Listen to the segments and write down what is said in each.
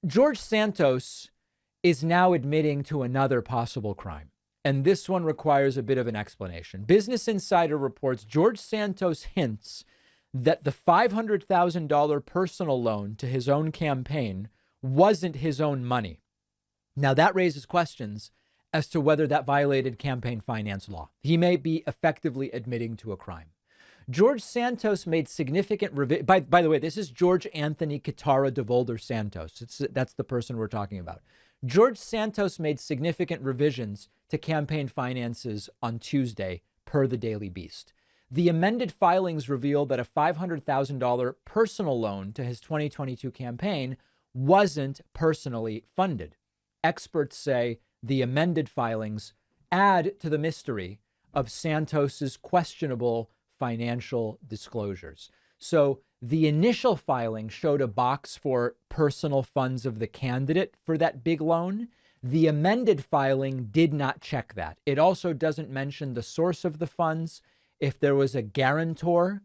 George Santos is now admitting to another possible crime, and this one requires a bit of an explanation. Business Insider reports George Santos hints that the $500,000 personal loan to his own campaign wasn't his own money. Now, that raises questions as to whether that violated campaign finance law. He may be effectively admitting to a crime. George Santos made significant by the way, this is George Anthony Kitara DeVolder Santos. That's the person we're talking about. George Santos made significant revisions to campaign finances on Tuesday, per the Daily Beast. The amended filings revealed that a $500,000 personal loan to his 2022 campaign wasn't personally funded. Experts say the amended filings add to the mystery of Santos's questionable financial disclosures. So the initial filing showed a box for personal funds of the candidate for that big loan. The amended filing did not check that. It also doesn't mention the source of the funds, if there was a guarantor,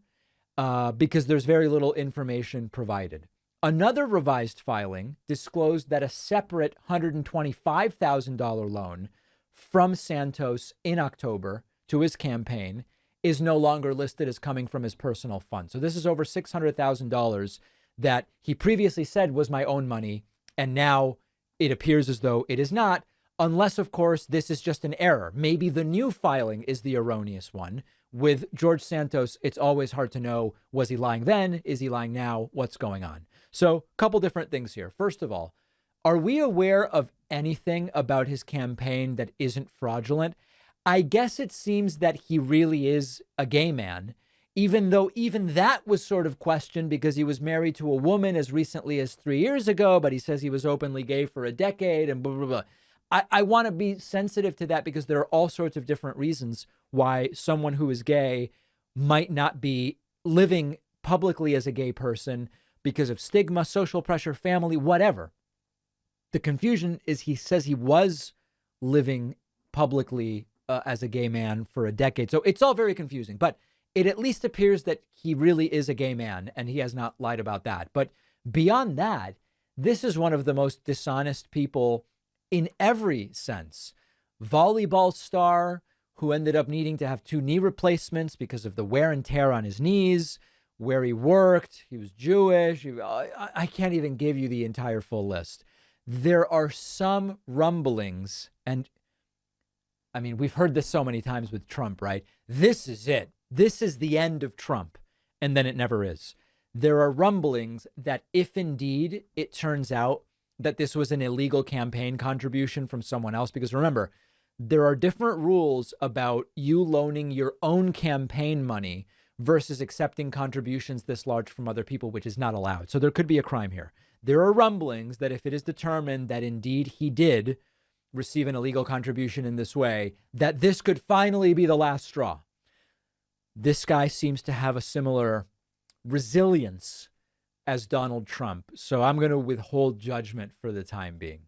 because there's very little information provided. Another revised filing disclosed that a separate $125,000 loan from Santos in October to his campaign is no longer listed as coming from his personal fund. So this is over $600,000 that he previously said was my own money, and now it appears as though it is not, unless, of course, this is just an error. Maybe the new filing is the erroneous one. With George Santos, it's always hard to know, was he lying then? Is he lying now? What's going on? So a couple different things here. First of all, are we aware of anything about his campaign that isn't fraudulent? I guess it seems that he really is a gay man, even though even that was sort of questioned because he was married to a woman as recently as 3 years ago, but he says he was openly gay for a decade and blah, blah, blah. I want to be sensitive to that because there are all sorts of different reasons why someone who is gay might not be living publicly as a gay person because of stigma, social pressure, family, whatever. The confusion is he says he was living publicly as a gay man for a decade. So it's all very confusing, but it at least appears that he really is a gay man and he has not lied about that. But beyond that, this is one of the most dishonest people in every sense. Volleyball star who ended up needing to have 2 knee replacements because of the wear and tear on his knees, where he worked, he was Jewish. I can't even give you the entire full list. There are some rumblings, and I mean, we've heard this so many times with Trump, right? This is it. This is the end of Trump. And then it never is. There are rumblings that if indeed it turns out that this was an illegal campaign contribution from someone else, because remember, there are different rules about you loaning your own campaign money versus accepting contributions this large from other people, which is not allowed. So there could be a crime here. There are rumblings that if it is determined that indeed he did receive an illegal contribution in this way, that this could finally be the last straw. This guy seems to have a similar resilience as Donald Trump. So I'm going to withhold judgment for the time being.